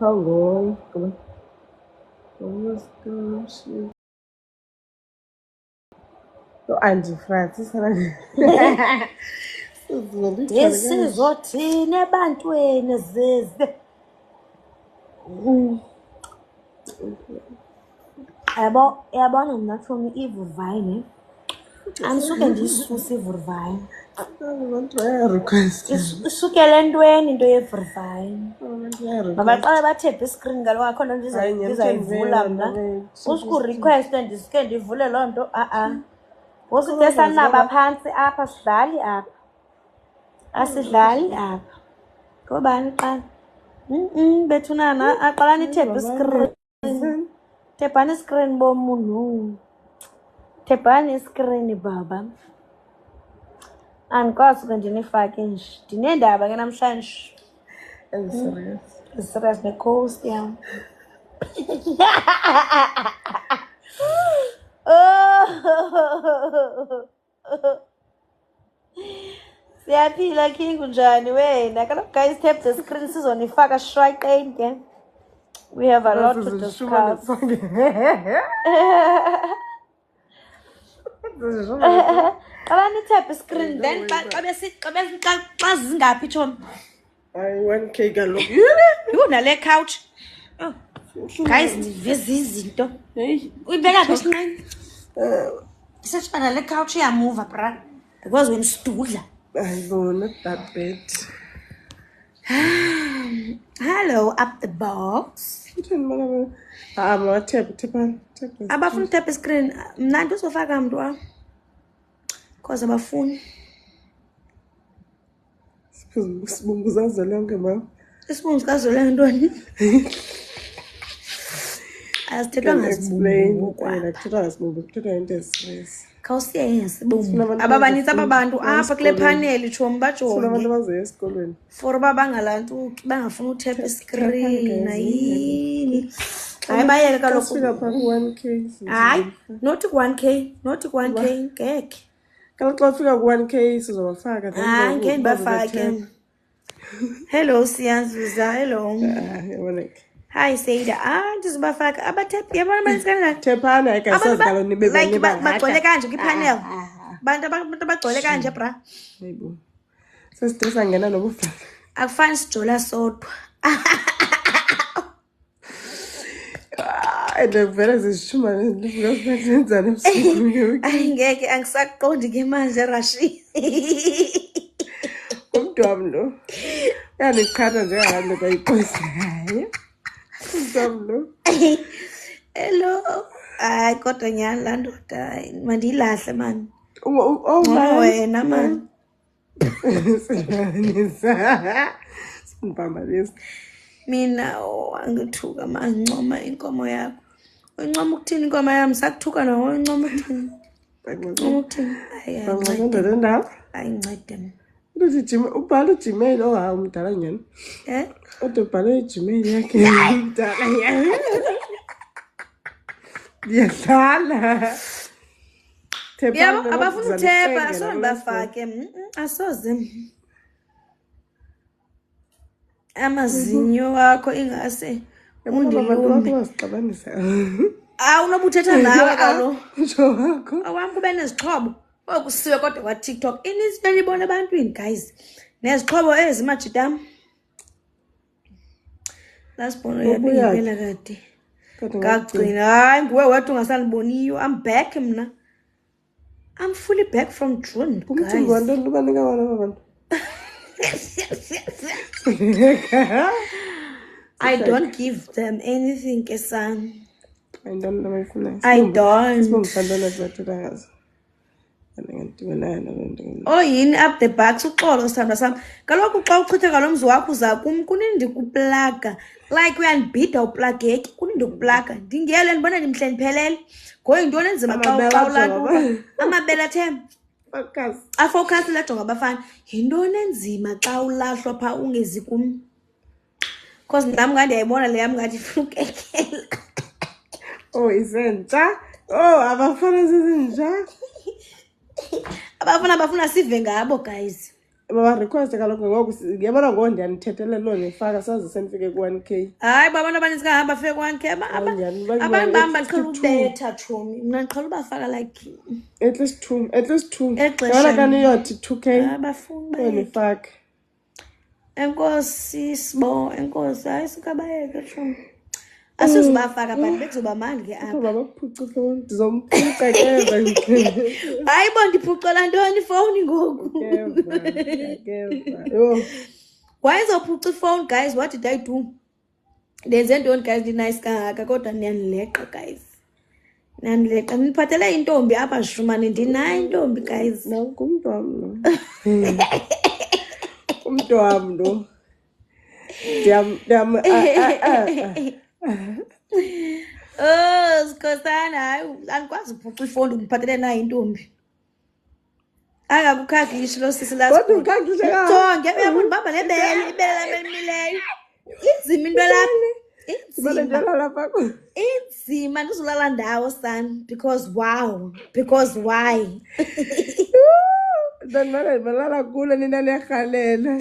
Hello. Vamos go. Angie Francis. Isizothini ebantwini zize. Yabona mna from ivuvine. Andisuke ndiyisuse ivuvine. Isukele entweni into yevuvine. Mabaqale bathephe iskrini kaloku akho nto ndizayivula mna. Usikurequest ndisuke ndivule loo nto Usike sanaba phantsi apha sidlali apha. Asidlali apha. Ngobani qala? Bethunana aqalani thepha iskrini. Thephani iskrini bomuntu. Thephani iskrini baba. Andikwazi ke ndinifake nje. Ndinendaba ke namhlanje. Serious ne-coast yam. Siyaphila King unjani wena? Kaloku guys tap the screen sizonifaka straight ke. We have a lot to discuss. Qabani tap screen then xa zingaphi Tom? 1K kaloku. Yuna le couch. Oh. Guys ndiveza izinto. Uyibeka phi esinqeni? Isachana le couch iyamove bra. Because when studla. I know, not that bad. Hello, up the box. Abafuna tap screen. Mna ndizofaka mntu wam. Cause abafuni. Sibungu zazolonke mama. Isibungu sikazolonke ntoni? Azithethwa ngasibungu. Kuthethwa ngasibungu, kuthethwa into esiresi. Khawusiye ngasibungu. Ababanitsi ababantu apha kule panel chomi bajonge. Sifuna abantu bazoya esikolweni. For uba bangalantuki bangafuna uthepha screen ayini. Hayi bayeke kaloku. Sifika pha 1K. Hayi, not 1K, not 1K ngeke. Kaloku xa ufika ku-1K sizobafaka. Hayi ngeke ndibafake. Hello Siyanzuza, hello. Yaboneke. Hi Saida. Ndizobafaka abathepha yabona bansikana. Thephana ikasazi kalo nibe like bagcwele kanje kwipanel. Abantu bagcwele kanje bra. Hayibo. Sestressa ngena nobufaka. Akufani sijola sodwa. Vele zishuma ndivuka senzani ebusuku. Ngeke angisaqondi ke manje Rashi. Umuntu wami lo. Yandiqhatha njengabantu bayiqosayo. Hello. Hayi kodwa nyani la ndoda mandilahle man. Wena man. Sinibamba lesi. Mina angithuka mancoma inkomo yakho. Uncoma ukuthini inkomo yami sakuthuka nawo uncoma ukuthini? Ukuthini? Ayincede. Uthi ubhala uGmail umdala nyani. Ubhala uGmail yakhe umdala nyani. Ngiyadlala. Yabo abafuna uthepha asondibafake. Asoze. Amazinyo wakho ingase undilumbe. Unobuthetha nawe kalo. Awami kube nezixhobo. Okusiwe kodwa kwa TikTok. Inisibeni ibona abantwini guys. Nezixhobo ezimajidam. Lasibona yaphela kade. Ngagcina hayi nguwe wedwa ungasaniboniyo. I'm back mna. I'm fully back from June guys. I don't give them anything, Kesan. I don't know if I don't. Oh yini up the back uxolo sithanda sami. Kaloku xa uchitha kalomzi wakho uza kum kunindi kuplaga. Like uyandibhida uplageke kunindi kuplaga. Ndingele ndibona ndimhle ndiphelele. Ngoyi intoni enzima xa uqawula amabele athe. Focus la jonga abafana. Yintoni enzima xa ulahlwa pha ungezi kum. Cause nami ngande yayibona le yami ngathi ifukekela. Oh isentsha. Oh abafana sizinja. Abafuna sive ngabo guys. baba request kaloku ngoku ngiyabona ngoku ndiyanithethele lo nifaka saze senifike ku-1K. Hayi babantu abaninzi kangahamba bafike ku-1K abantu bam baqhela ubetha tshomi mna ndiqhela ubafaka like at least two yabona kaniyothi 2K nifake. Enkosi sibo enkosi hayi sikabayeke tshomi asizubafaka but bekuzoba mandi ke apha babaphuca ifowuni ndizomphuca keva hayi bo ndiphucela ntoni ifowuni ngoku why izophuca ifowuni guys? What did I do? Ndenze ntoni guys? Ndinice kangaka kodwa niyanileqa guys, niyanileqa. Niphathele intombi apha shumane, ndinayo intombi guys. ngumntu wam lo umntu wam lo Oh sikhosana hayi andikwazi ukuphuca ifowuni ndiphathele nayo intombi angakukhagishi lo sisi kodwa ukhagishe jonge uyabona baba nebele ibele lami elimileyo inzima into lapha inzima ndizolala ndawo son because why ndandimane ndibalala kulo nina niyarhalela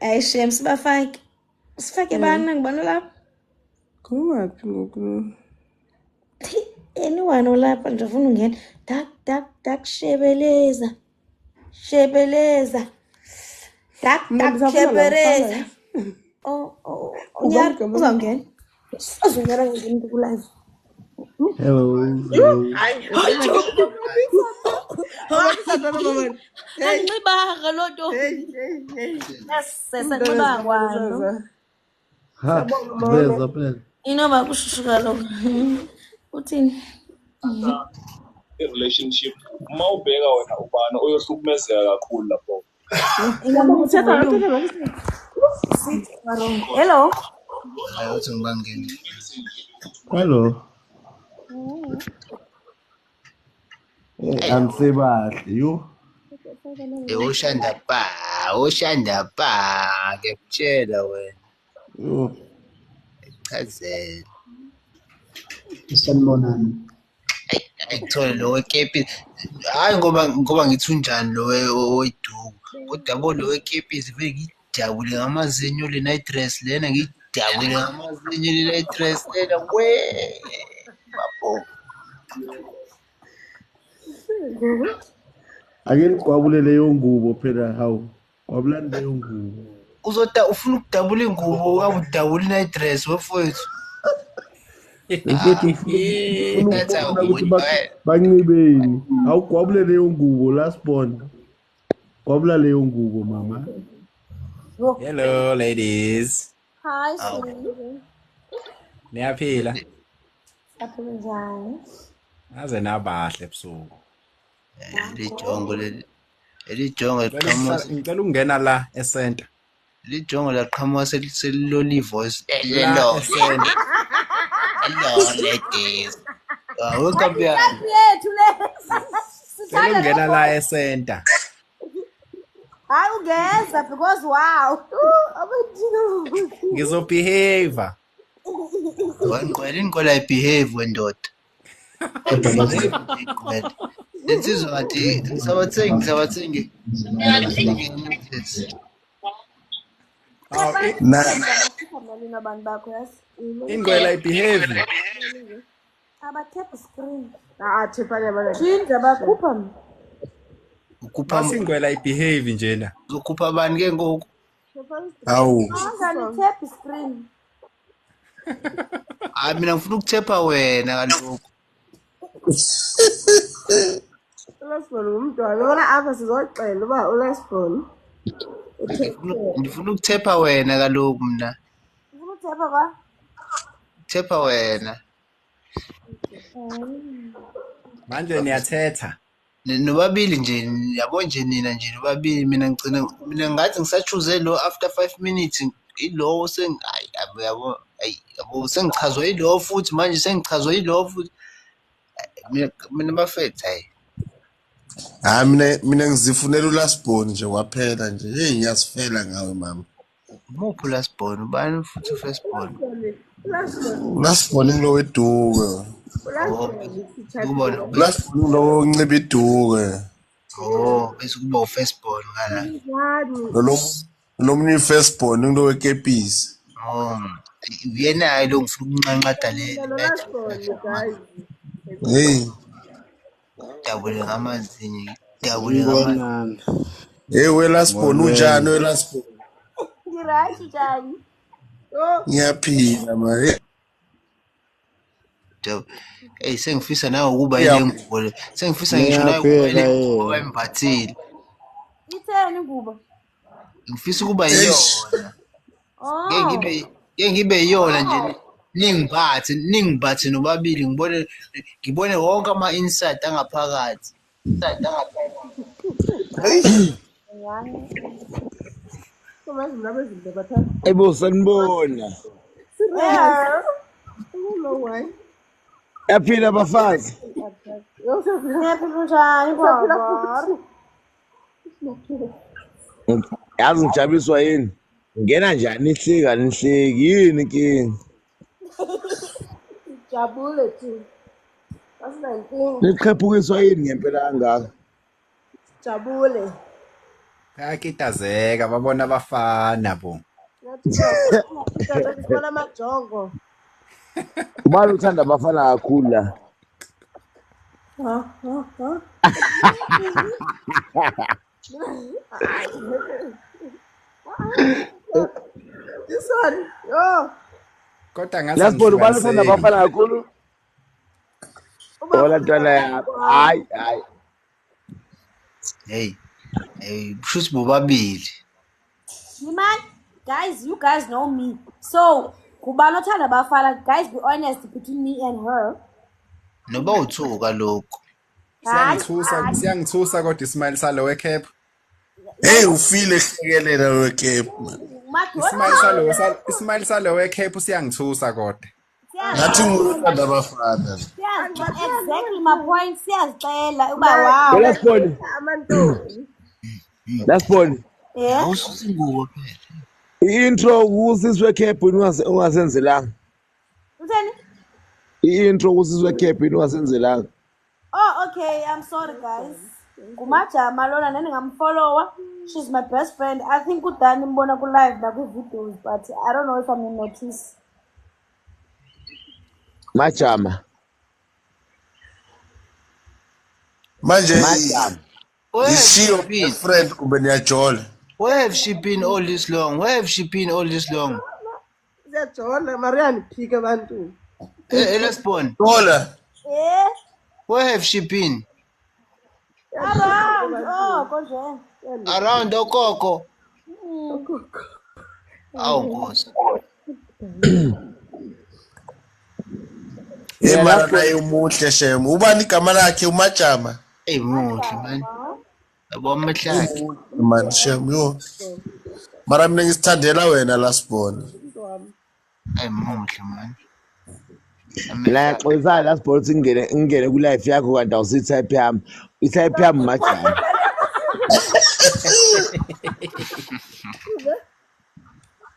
hayi shem sifake bana ngibona lapha ngowaphi ngoku anyone olapha ndifuna ungena dak shebeleza shebeleza uzawungena azongena ngento kulive. Hello. Anxibaga loo nto sesanxiba kwalo Ha, veza phela. inoba kushushu kaloku uthini i-relationship uma ubheka wena ubani oyohlukumezeka kakhulu lapho. hello Ayothi ngibangene. Hello. Angisebahle you. Oshanda pa ngekutshela wena. Yo. Chazela. Sanibonani. Ayithole lo wekepi. Hayi ngoba ngithi unjani lo weduku. Kodwa bo lo wekepi siveke ngijabule ngamazinyo le night dress lena ngijabule ngamazinyo le night dress lena we. Babo. Ake nikwabule leyo ngubo phela hawu. Kwabulani leyo ngubo. Ufuna ukudabula ingubo akudabula night dress wefowethu. Banqibeni awugwabule leyo ngubo last born gwabula leyo ngubo mama. Hello ladies. hi sweetie Niyaphila? aphile njani Aze nabahle ebusuku. Lijongo liqhamuka Ngicela ukungena la esenta. lijongo laqhamuka seliloli voice La esenta. hello ladies welcome here yethu le Ngicela ukungena la esenta. hayi ungeza because wow Ngizobehave. Inqola ibehave wendoda lensizwa ngathi sabathengi nabantu bakho yasi Ingwela ibehave. abathe screen thepane bana jinja bakhupha ukhupha Masingwela ibehave njena. uzokhupha bani ke ngoku Hawu. angani tap screen hayi mina ngifuna ukuthepha wena kaloku ulasibona ngumntwana yona apha sizoxela uba ulasibona ngifuna ukuthepha wena kaloku mna ufuna utapha ba thepha wena Manje niyathetha. nobabili nje yabo nje nina nje nobabili mina ngathi ngisachuze lo after 5 minutes ilo yabo sengichazwe ilo futhi manje sengichazwe ilo futhi mina bafethu hayi Hayi mina ngizifunela ulasiboni nje kwaphela nje. Hey ngiyasifela ngawe mama. muphu lasibona ubani futhi firstborn Ulasiboni ngilo weduke. ubona Ulasiboni lo nciba iduke. Oh, bese kuba u-firstborn ngala. Nomunye firstborn into wekepisi. Oh, uyena lo ngifuna ukunqanqada le night guys. Hey. dabule ngamazinyo. Hey, welasbon unjani welasbon? Ngirashi njani? Ngiyaphila manje. Hey, sengifisa nawe ukuba ile ngubo le. Sengifisa ngisho nawe ukuba ile ngubo bayimbathile. Itheni kuba? Ngifisa ukuba yiyona. Oh. Ngeke ngibe yiyona nje. Ningibathe nobabili ngibone wonke ama-inside angaphakathi. Ebo sanibona. Yaphila abafazi. Njani baba? Yazi ngijabiswa yini? Ngena njani nihleka nihleki yini inkinga? Jabule tu. Asinankinga. Niqhephukiswa yini ngempela kangaka? Jabule. Bayakitazeka babona abafana bo. Ngibona amajongo. Ubani uthanda abafana kakhulu la? This one. Yo. Kodwa ngathi Lasibona ubani uthanda abafana kakhulu? Ola ntwana ya. Hayi. Hey, shuthi bobabili. Man, guys, you guys know me. So, kubani othanda abafana, guys, be honest between me and her. Noba uthuka lokho. Siyangithusa kodwa ismail salo wecap. Hey, ufile ehlekelela wecap. Ismail salo wecap siyangithusa kodwa. Ngathi ngithanda abafana. Exactly my point. Siyazixela uba wow. Lasibona. Amantombi. Lasibona. Yeah. Awusingubo phela. I-intro kusizwe cap ungasenzelanga. Utheni? I-intro kusizwe cap ungasenzelanga. Oh, okay. I'm sorry, guys. Ngumajama lona nani ngamfollower. She's my best friend. I think udani mbona ku live na ku videos, but I don't know if I'm in notice. Majama. Manje Where is she your best friend kumbe niyajola? Where have she been all this long? Siyajona Mariani phike abantu. Lasibona. Jola. Eh? Where have she been? Around. Oh, konje. Around okoko. Awu Nkosi. Mara naye umuhle shem. Ubani igama lakhe umajama? Hey muhle man. Yabo amahlaki. Man shem yo. Mara mina ngisithandela wena lasibona. Hey muhle man. La xoyisa lasibona ukuthi ngene ku live yakho kanti awusithi type yami. I-type yami majama.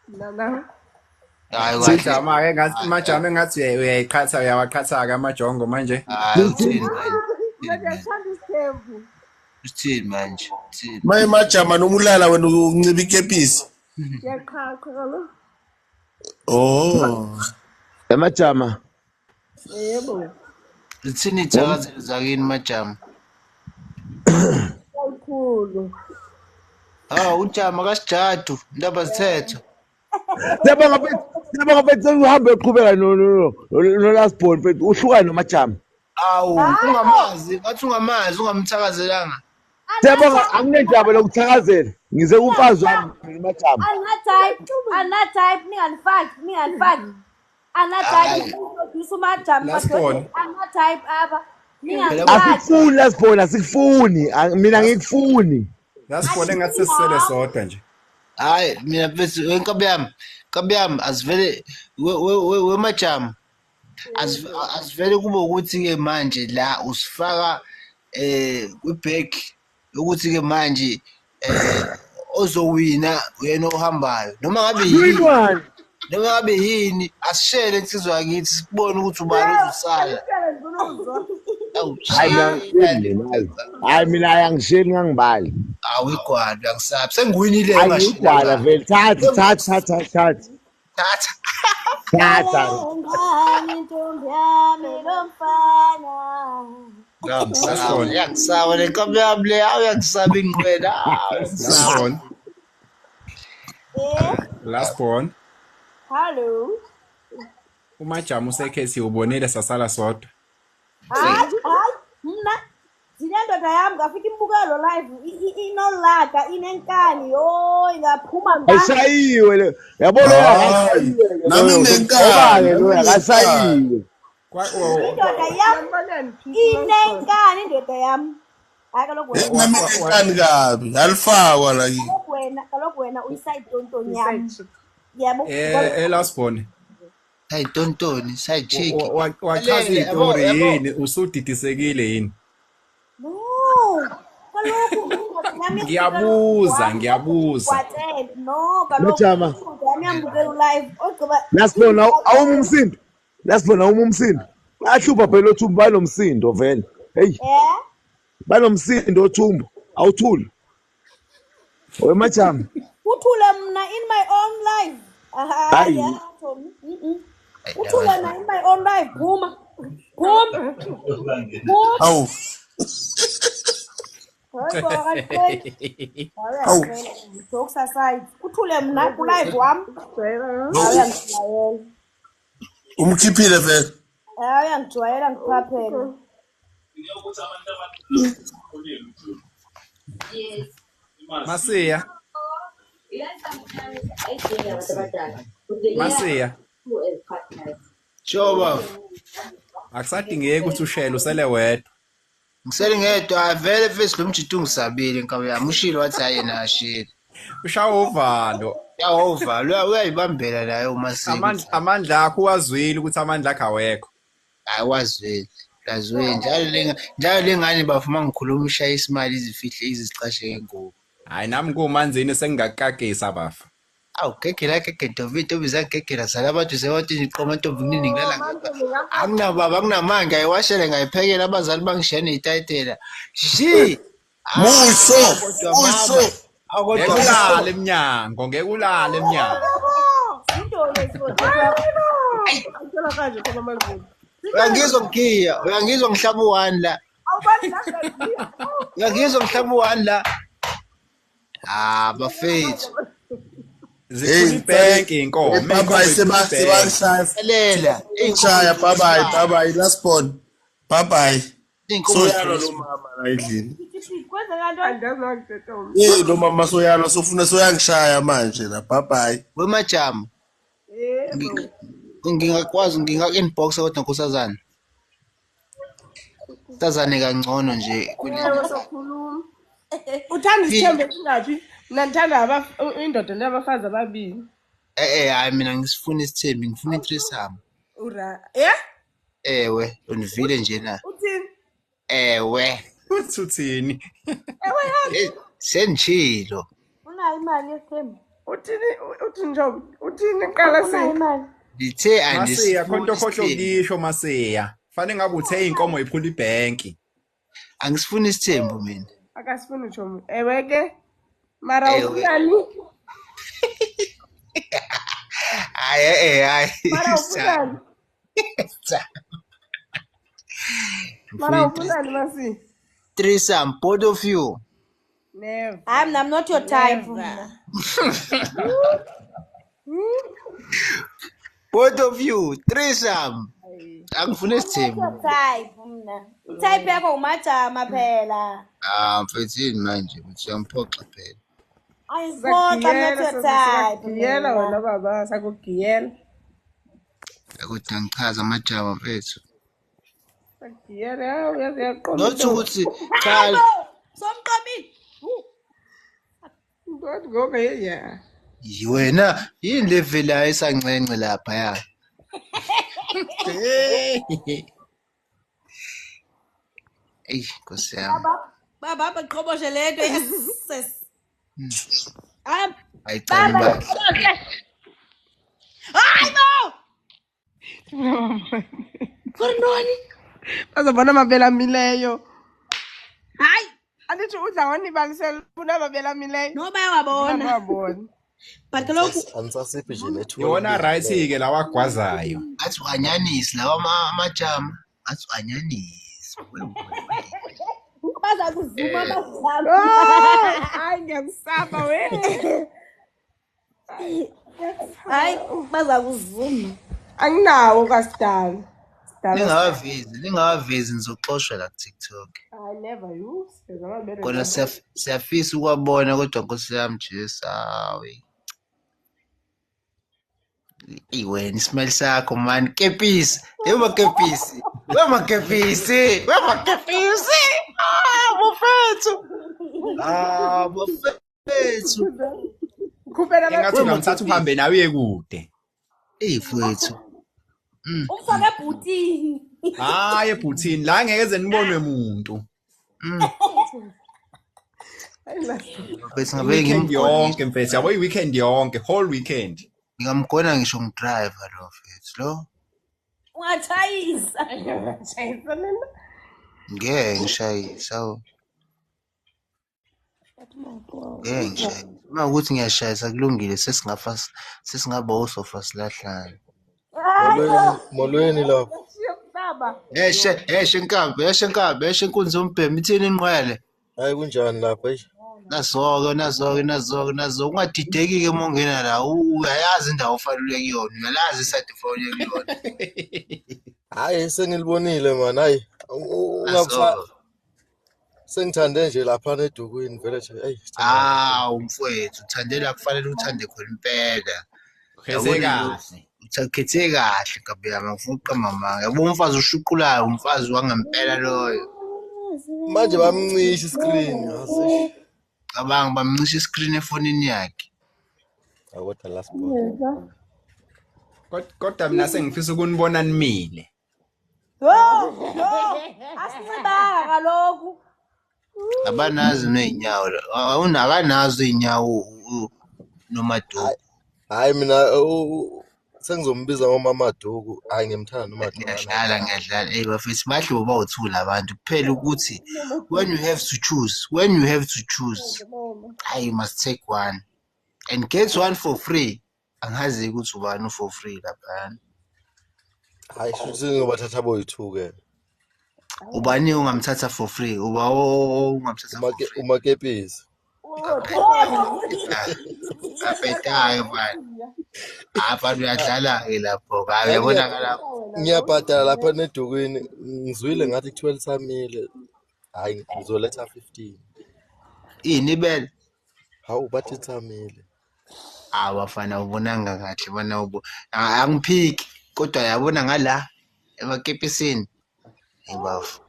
Nana. Hayi Sijama ke ngathi majama ngathi uyawaqhatha amajongo manje. uthini manje? Ngiyathanda isithembu. Uthini manje? Uthini? Maye majama nomulala wena unciba ikepisi. Ngiyaqhaqa lo. Oh. Amajama. Yebo. Uthini ithakazelo zakini majama? Kakhulu. Ujama kasijadu, indaba zithetho. Siyabonga mfethu uhambe uqhubeka no lasibona mfethu uhlukana nomajama. Awu, ungamazi, bathi ungamazi ungamthakazelanga. Siyabonga anginendaba lokuthakazela. Ngize kumfazi wami nomajama. Ana-type, ninganifaki. Ana-type, introduce umajama. Ana-type apha. Asikufuni lasibona, asikufuni. Mina ngikufuni. Lasibona ngathi sesisele sodwa nje. Hayi, mina mfethu inkabi yami asivele wemajama. Asivele kube ukuthi ke manje la usifaka kwibag ukuthi ke manje ozowina uyena ohambayo noma ngabe yini asishele insizwa yakithi sibone ukuthi ubani uzosala Awu Hayi mina ayangisheli ngangibali. awigwala uyangisabi sengiwinile Hayi ngashila ngigwala ngalo. vele thatha. Thatha. Thatha. Ngani ntombi yami lomfana. Uyangisaba le nkomo yami le uyangisaba ingqwela. Last born. Last born. Hello. Umajamu usekhethi ubonile sasala sodwa. Hayi, mna zinendoda yami ngafika imbukelo live inolaka inenkani ingaphuma Ayisayiwe le. Yabona Hayi, nami nginenkani. lo akasayiwe. indoda yami inenkani indoda yami. Hayi kaloku Nami nginenkani kabi. Alifakwa la yini. kaloku wena uyisayidonto yami. Yabo. Last born. Hayi tontoni sayicheck. Wachaza izitori yini usudidisekile yini? No. Kaloku Ngiyabuzwa. No, kaloku Majama. yambukela live ogqiba Lasibona awumumsindo. Lasibona awumumsindo. Ahlupha phela othumbu banomsindo vele. Hey, banomsindo othumbu. Awuthuli. Majama. uthule mna in my own life. Hayi. Uthule na in my own life. Phuma. Awu. Awu. Jokes aside. Uthule mna ku live wami. Uyangijwayela. Umkhiphile vele. Uyangijwayela ngiphaphele. Masiya. Masiya. Joba. Akusadingeki ukuthi ushele usele wedwa. Ngisele ngedwa vele face lo mjito ungisabile nkabe yami ushilo wathi hayi yena ashila. Ushawa uvalo. Uyawuvala uyayibambela nayo uMasiko. Amandla akho wazwile ukuthi amandla akho awekho. Hayi wazwile. Lazwe njalo lengane bafuma ngikhuluma ushaya isimali izifihle izicashe ngengubo. Hayi nami kumanzini sengingakakagisa bafa. Awu kekela Dovito bizakekela sala abantu sewathi niqoma ntombi nini ngilala ngapha. Anginababa anginamanga ayiwashele ngayiphekela abazali bangishene itayitela. Shi! Muso. Ngekulala eminyango, ngekulala eminyango. Uyangizwa ngiya, uyangizwa ngihlaba u1 la. Uyangizwa ngihlaba u1 la. Bafethu. Zikhuliphenki inkomo. Bye sebashaya. Lela, Ingishaya bye last born. Bye. Soyalo lo mama la endlini. Lo mama soyalo sofuna soyangishaya manje la bye. Wemajama. Ngingakwazi inbox kodwa nkosazana. Sazane kangcono nje Sokhuluma. Uthanda isithembe singaphi? Nantanda indoda nabafazi ababili. Hayi mina ngisifuna isithembi ngifuna i-threesome. Ura. Ewe, univile nje na. Uthini? Ewe. Uthini? Senjilo. Unayo imali yesithembu. Uthini njobe? Uthini qala Unayo imali. Lithe Masiya khonto khohlo kisho Masiya. Fanele ngabe uthe inkomo iphula ibhenki. Angisifuni isithembu mina. Akasifuni njobe. Ewe ke. Mara ufunani? Hayi. Mara ufunani? Mara ufunani Masi? Threesome, both of you. Never. I'm not your type. Both of you, threesome. Angifuna isithembu. Type mna. Type yakho umajama phela. Mfethini manje, ngiyangiphoxa phela. Ayiziphoxa not your type. Giyela wena baba, sakugiyela. Akuthi angichaza amajama mfethu. Giyela uyaqonda. Not ukuthi cha. Somqamini. Ngoba ngoba yeah. Wena yini level ayisancence lapha ya. Ey, Nkosi yami. Baba baqhoboshe lento yes. Ayiqamba. Hayi no. Kornoni. Bazobona amabele amileyo. Hayi, Andithi udla wanibalisela ufuna amabele amileyo. no bayawabona. Bayabona. But kaloku Anisasiphi nje nethuba. Yona right-ke lawagwazayo. Athi anyanisi lawa amajama. Athi anyanisi. baza kuzuma bazama. Hayi ngiyakusaba wena. Hayi, baza kuzuma. Anginawo kasidala. Ningawavezi nizoxoshwa la TikTok. I never use. Kona siyafisa ukwabona kodwa Nkosi yami Jesu hawe. Iwena ismail sakho man kepisi. Yebo kepisi. Mufethu. Mufethu. Kuphela Engathi ungamthatha uhambe nawe uye kude. Mfethu. Umfake ebhutini. Hayi ebhuthini la ngeke eze nibonwe umuntu. Bese ngabe Weekend ngimgona. yonke mfethu yabo i-weekend yonke whole weekend. Ngingamgona ngisho ngidriver lo mfethu lo. Ungatshayisa. Ngeke ngishayisa. Uma ukuthi ngiyashayisa kulungile sesingaba osofa silahlana. Molweni lapho. Eshe nkabe enkunzi umbhemi ithini inqwele. Hayi kunjani lapha nje? Nazoke ungadideki-ke uma ungena la uyayazi indawo ofanele kuyona uyalazi iside ofanele kuyona. Hayi sengilibonile man hayi. Sengithande nje lapha neDukwini vele nje hey. Mfowethu uthandela kufanele uthande khona impela. Khese kahle. Uthakhethe kahle kabe yami ngifuna uqamama. Yabo umfazi ushuqulayo umfazi wangempela loyo. Manje bamncisha iscreen asish. Cabanga bamncisha iscreen efonini yakhe. Akwetha last ball. Kodwa mina sengifisa ukunibona nimile. Asinxibanga kaloku. Abanazi neinyawo. Awunakanazo inyawo noMaduku. Hayi mina sengizombiza ngoMaMaduku hayi ngimthanda noMaduku. Ngiyadlala bafethu bahle bawuthula abantu kuphela ukuthi when you have to choose you must take one and get one for free. Angazi ukuthi ubani for free lapha. Hayi shuthi ngobathatha boyi2 ke. Ubani ungamthatha for free? Ungamthatha for free? Umakepisi. Apetayo manje. Abantu uyadlala-ke lapho kabe yabonakala. Ngiyabhadala lapha neDukwini ngizwile ngathi kuthiwa lisamile. Hayi ngizoletha 15. Inibele. Hawu bathi litsamile. Bafana ubonanga kahle bana angiphiki kodwa yabona ngala emakepisini. Bafu.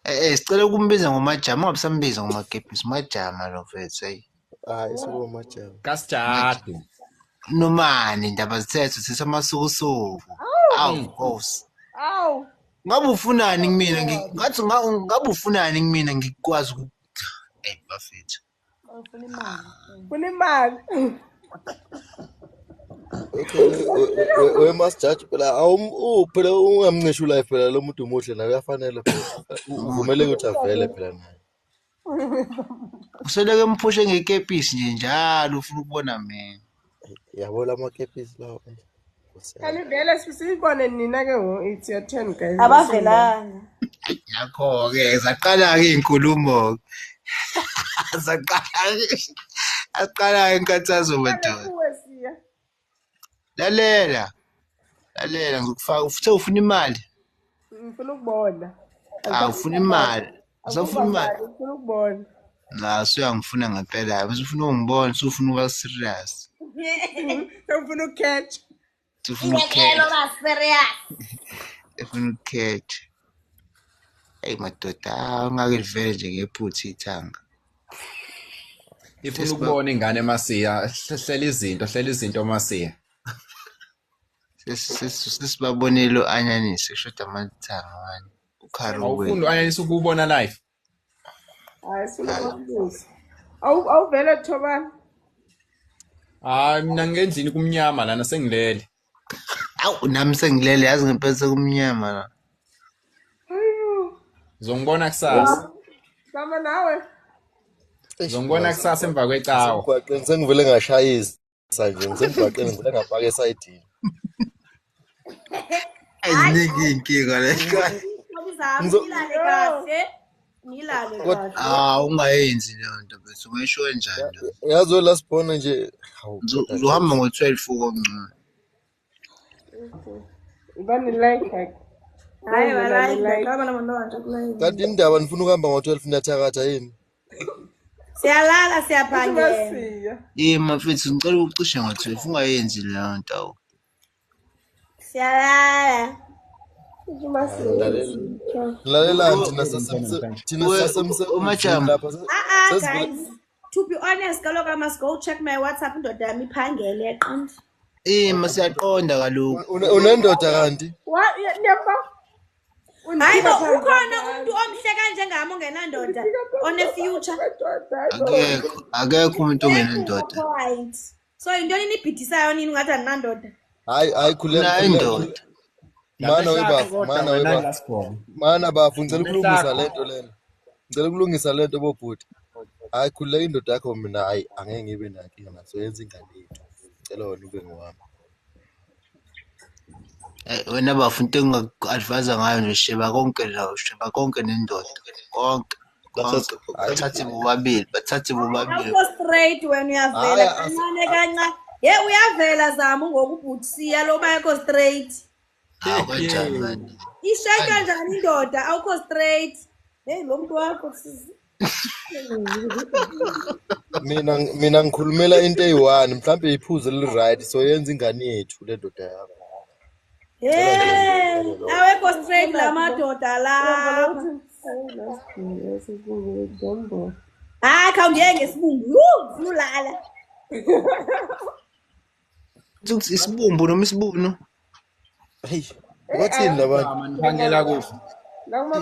Sicela ukumbiza ngomajama ungabisambiza ngomakepisi majama lo mfethu hey. Hayi sibo majama. Kasijadu. Nomani indaba zithethe sisamasukusuku. Nkosi. Ngabe ufunani kumina ngathi ngabe ufunani kumina ngikwazi bafethu. Ufuna imali. We must judge phela phela ungamncisha life phela lo muntu umuhle nawe uyafanele phela uvumele ukuthi avele phela naye. Usoleke mphushe ngekepisi nje njalo ufuna ukubona mina. Yabo amakepisi lawo. Kanti vele sibone nina ke it's your turn guys. Abavelanga. Yakho-ke zaqala-ke inkulumo. Aqala-ke inkathazo madoda. Lalela ngikufaka ufuna ufuna imali. Ngifuna ukubona. Ufuna imali. Usafuna imali. Ngifuna ukubona. Suyangifuna ngempela. Bese ufuna ungibona, usufuna ukuba serious. Ngifuna ukuketch. Ufuna ukuketch. Hey madoda, ungake livele nje ngephutha ithanga. Ifuna ukubona ingane eMasiya, hlela izinto eMasiya. Sesibabonile anyanisi shoda amathanga manje. Ukharo Awufuni anyanisi ukubona live. Hayi sinokubuza. Awuvele Thobani. Hayi mina ngendlini kumnyama lana sengilele. Nami sengilele yazi ngempela kumnyama la. Zongibona kusasa. Sama nawe. Zongibona kusasa emva kwecawa. Ngwaqeni sengivele ngashayisa nje ngisengwaqeni ngivele ngapaka esayidini. Ayiningi inkinga le. Ngilale kahle. Ngilale kahle. Ungayenzi leyo nto bese ungesho kanjani? Yazi la sibona nje uzohamba ngo-12 kongcono. Ibani like. Hayi like kama namuntu wanje. Kanti indaba nifuna ukuhamba ngo-12 niyathakatha yini? Siyalala siyaphangela. Mafethu ngicela ucishe ngo-12 ungayenzi leyo nto. Siyalala. Lalela thina Umajama. Guys, to be honest, kaloku I must go check my WhatsApp indoda yami iphangele yaqonda. Masiyaqonda kaloku. Unendoda kanti? What? Nyamba. Hayi ukhona umuntu omhle kanje ngami ongenandoda on a future. Akekho umuntu ongenandoda. So intoni nibhidisayo nini ngathi andinandoda? Hayi khuleka indoda. Mana bafu ngicela ukulungisa lento lena. Ngicela ukulungisa lento bobhuti. Hayi khuleka indoda yakho mina hayi angeke ngibe nankinga naso yenza ingane yethu. Ngicela wena ube ngowami. Wena bafu into engaku-advise ngayo nje sheba konke la sheba konke nendoda konke bathathe bobabili Go straight when uyavela kancane kancane. Uyavela zama ngokubhutisiya lo bayakho straight. Kanjani manje Ishaya kanjani indoda awukho straight. Hey lo muntu wakho mina ngikhulumela into eyi-1 mhlawumbe iphuze li-right so yenza ingane yethu le ndoda yakho. Awekho straight la madoda lapha. Khawundiye ngesibungu. Ulala. Isibumbu noma isibuno. Hey, wathini labantu? Niphangela kuphi?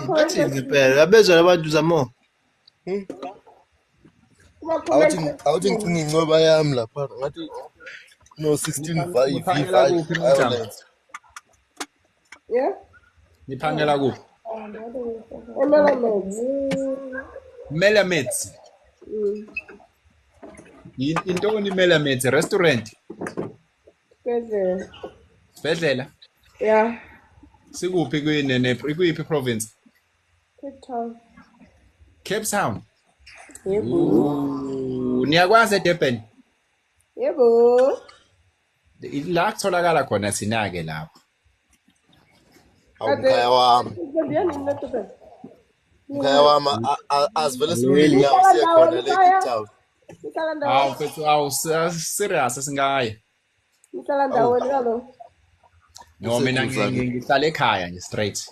Bathini ngempela labezwa labantu zamo. Awuthi ngicinga incoba yami lapha ngathi no 16 violence. Yeah? Niphangela kuphi? Melamets. Intoni Melamets restaurant? Sibedlela. Yeah. Sikuphi kuyiphi province? Cape Town. Yebo. Niyakwazi eDurban? Yebo. La kutholakala khona sinake lapho. Awukhaya wami. Mkhaya wami asivele simile yawo siya khona le Cape Town. Mfethu serious singaya. Ngihlala ndaweni kalo. No mina ngihlala ekhaya nje straight.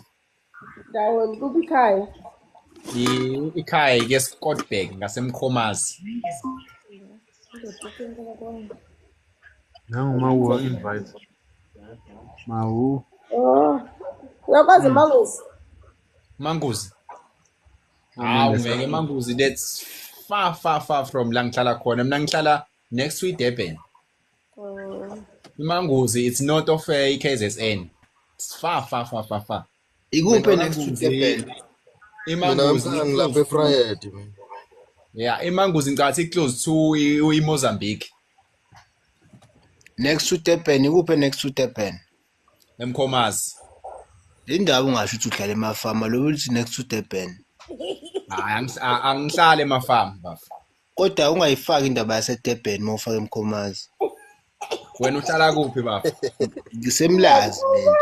Ndaweni kuphi ekhaya? Ikhaya ke Scottsburg ngasemkhomazi. Nangu invite. Mawu. Uyakwazi Manguzi? Manguzi. Ngeke Manguzi that's far from la ngihlala khona. Mina ngihlala next to Durban. Manguzi it's north of KZN. It's far. Ikuphi next to Durban? Imanguzi ngilapha eFriday man. Yeah, imanguzi ngicathu close to iMozambique. Next to Durban, ikuphi next to Durban? Emkhomazi. Indawo ungasho ukuthi uhlala emafama lo uthi next to Durban. Angihlale emafama bafu. Kodwa ungayifaki indaba yaseDurban mawufaka emkhomazi. Wena uhlala kuphi bafu? Ngisemlazi mina.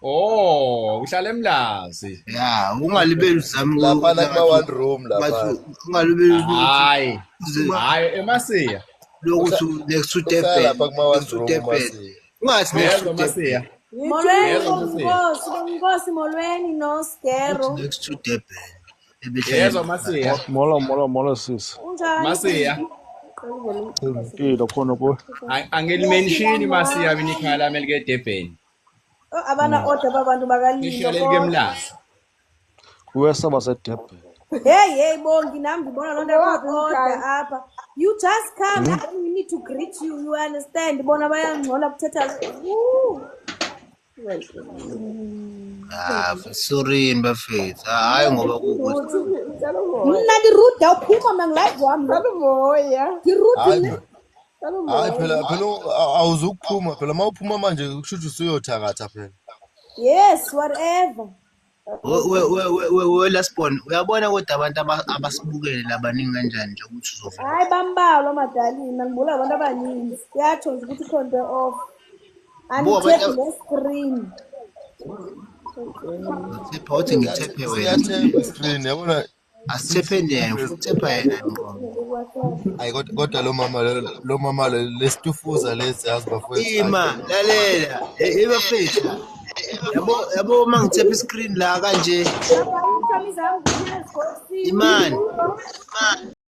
Uhlala eMlazi. Yeah, ungalibeli uzami lapha nakuma one room lapha. Ungalibeli hayi eMasiya. Lokuthi next to Durban. Lapha kuma one room Masiya. Ungathi next to Masiya. Molweni molweni no skero. Next to Durban. Yezwa Masiya. Mola sis. Masiya. Ngilo khona bo. Angelimenshini Masiya binikhala lami elike Durban. Abana order babantu bakalilo. Ngisho ke Mlazi. Uyasaba seDurban. Hey bongi nami ngibona lonto order apha. You just come and we need to greet you. You understand? Bona bayangcola kuthetha. Sorry bafethu. Hayi ngoba kukuthi. Ngicela umoya. Mna ndirude awuphuma mna ngilive wami. Ngicela umoya. Ndirude. Hayi phela awuzukuphuma phela mawuphuma manje kushuthi usuyothakatha phela. Yes, whatever. We lasibona uyabona kodwa abantu abasibukele labaningi kanjani nje ukuthi uzofika. Hayi bambalwa madalini ngibula abantu abaningi. Kuyatsho nje ukuthi control off. Andithepi ne-screen. Uthepha uthi ngithephe wena. Siyathepha screen yabona asithephe yena futhi thepha yena ngoba. Hayi kodwa lo mama lesitufuza lezi yazi bafowethu. Ima lalela ebafethu. Yabo mangithepha iscreen la kanje. Imani